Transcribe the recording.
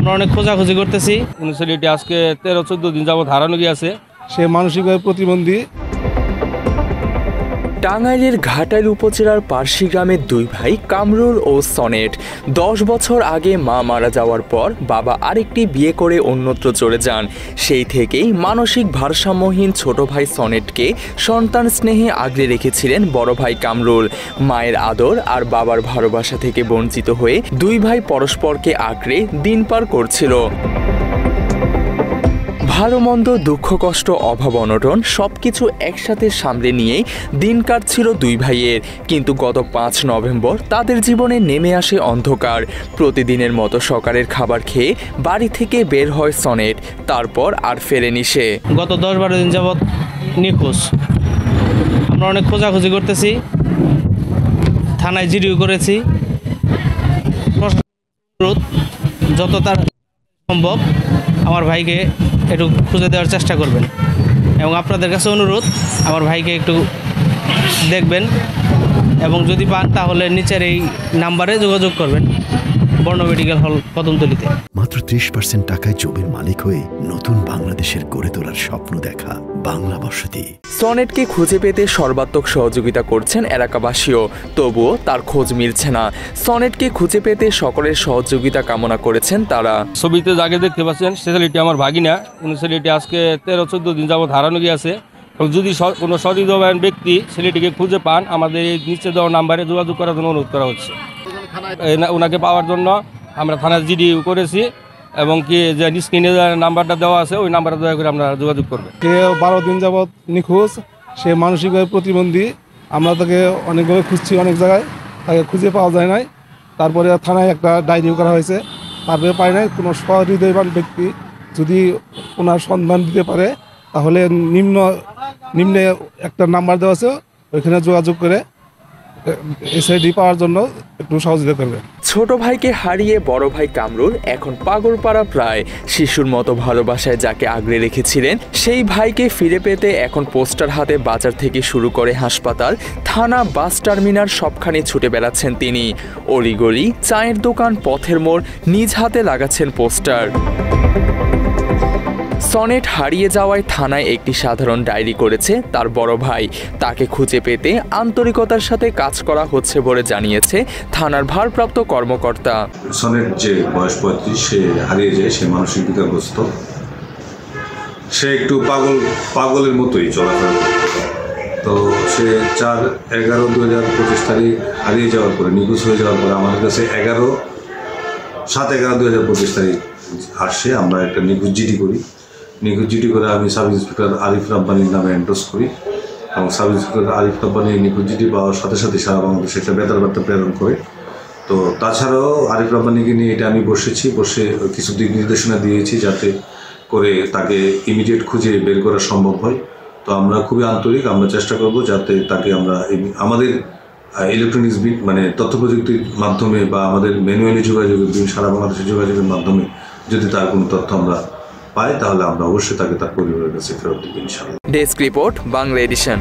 আমরা অনেক খোঁজাখুঁজি করতেছি। ছেলেটি আজকে 13-14 দিন যাবত হারানো গিয়েছে। সে মানসিকভাবে প্রতিবন্ধী। টাঙ্গাইলের ঘাটাইল উপজেলার পার্শি গ্রামের দুই ভাই কামরুল ও সনেট 10 বছর আগে মা মারা যাওয়ার পর বাবা আরেকটি বিয়ে করে অন্যত্র চলে যান। সেই থেকেই মানসিক ভারসাম্যহীন ছোট ভাই সনেটকে সন্তান স্নেহে আগলে রেখেছিলেন বড় ভাই কামরুল। মায়ের আদর আর বাবার ভালোবাসা থেকে বঞ্চিত হয়ে দুই ভাই পরস্পরকে আঁকড়ে দিন পার করছিল। ভালো মন্দ, দুঃখ কষ্ট, অভাব অনটন সবকিছু একসাথে সামলে নিয়েই দিন কাটছিল দুই ভাইয়ের। কিন্তু গত 5 নভেম্বর তাদের জীবনে নেমে আসে অন্ধকার। প্রতিদিনের মতো সকালের খাবার খেয়ে বাড়ি থেকে বের হয় সনেট, তারপর আর ফেরেনি সে। গত 10-12 দিন যাবৎ নিখোঁজ। আমরা অনেক খোঁজাখুঁজি করতেছি, থানায় জিডিও করেছি। অনুরোধ যত তার সম্ভব আমার ভাইকে একটু খুঁজে দেওয়ার চেষ্টা করবেন এবং আপনাদের কাছে অনুরোধ আমার ভাইকে একটু দেখবেন এবং যদি পান তাহলে নিচের এই নাম্বারে যোগাযোগ করবেন। বর্ণ মেডিকেল হল কদমতলীতে। মাত্র 30% টাকায় জমির মালিক হয়ে নতুন বাংলাদেশের গড়ে তোলার স্বপ্ন দেখা বাংলা বসতি। সনেটকে খুঁজে পেতে সর্বাত্মক সহযোগিতা করছেন এলাকাবাসীও, তবুও তার খোঁজ মিলছে না। সনেটকে খুঁজে পেতে সকলের সহযোগিতা কামনা করেছেন তারা। ছবিতে যাকে দেখতে পাচ্ছেন সে ছেলেটি আমার ভাগিনা। ছেলেটি আজকে 13-14 দিন যাবত হারানো গিয়েছে। যদি কোনো সহৃদয়বান ব্যক্তি ছেলেটিকে খুঁজে পান আমাদের এই নিচে দেওয়া নাম্বারে যোগাযোগ করার জন্য অনুরোধ করা হচ্ছে। ওনাকে পাওয়ার জন্য আমরা থানায় জিডিও করেছি এবং কি যে স্ক্রিনে নাম্বারটা দেওয়া আছে ওই নাম্বারে দয়া করে আমরা যোগাযোগ করবেন। সে 12 দিন যাবৎ নিখোঁজ। সে মানসিকভাবে প্রতিবন্ধী। আমরা তাকে অনেকভাবে খুঁজছি, অনেক জায়গায় তাকে খুঁজে পাওয়া যায় নাই। তারপরে থানায় একটা ডায়েরিও করা হয়েছে, তারপরে পাই নাই। কোনো সহৃদয়বান ব্যক্তি যদি ওনার সন্ধান দিতে পারে তাহলে নিম্নে একটা নাম্বার দেওয়া আছে, ওইখানে যোগাযোগ করে এসআইডি পাওয়ার জন্য একটু সহযোগিতা করবে। ছোট ভাইকে হারিয়ে বড় ভাই কামরুল এখন পাগলপাড়া প্রায়। শিশুর মতো ভালোবাসায় যাকে আগলে রেখেছিলেন সেই ভাইকে ফিরে পেতে এখন পোস্টার হাতে বাজার থেকে শুরু করে হাসপাতাল, থানা, বাস টার্মিনাল সবখানে ছুটে বেড়াচ্ছেন তিনি। অলিগলি, চায়ের দোকান, পথের মোড় নিজ হাতে লাগাচ্ছেন পোস্টার। সনেট হারিয়ে যাওয়ায় থানায় একটি সাধারণ ডায়েরি করেছে তার বড় ভাই। তাকে খুঁজে পেতে আন্তরিকতার সাথে কাজ করা হচ্ছে বলে জানিয়েছে থানার ভারপ্রাপ্ত কর্মকর্তা। সনেট যে বয়স 35, সে হারিয়ে যায়। সে মানসিক বিকারগ্রস্ত। সে একটু পাগলের মতোই চলাফেরা করত। তো সে 4/11/2025 তারিখ হারিয়ে যাওয়ার পরে, নিখোঁজ হয়ে যাওয়ার পরে আমাদের কাছে 7/11/2025 তারিখ আসে। আমরা একটা নিখোঁজ জিডি করি। নিখোঁজ জিডি করে আমি সাব ইন্সপেক্টর আরিফ রাব্বানির নামে এন্ডোর্স করি এবং সাব ইন্সপেক্টর আরিফ রাব্বানি নিখোঁজ জিডি পাওয়ার সাথে সাথে সারা বাংলাদেশে একটা বেতার বার্তা প্রেরণ করে। তো তাছাড়াও আরিফ রাব্বানিকে নিয়ে এটা আমি বসে কিছু দিক নির্দেশনা দিয়েছি যাতে করে তাকে ইমিডিয়েট খুঁজে বের করা সম্ভব হয়। তো আমরা খুবই আন্তরিক, আমরা চেষ্টা করব যাতে তাকে আমরা আমাদের ইলেকট্রনিক্স মানে তথ্য প্রযুক্তির মাধ্যমে বা আমাদের ম্যানুয়ালি যোগাযোগের সারা বাংলাদেশের যোগাযোগের মাধ্যমে যদি তার কোনো তথ্য আমরা পাই তাহলে আমরা অবশ্যই তাকে তার পরিবারের কাছে ফেরত দিব ইনশাআল্লাহ। Desk report, Bangla addition.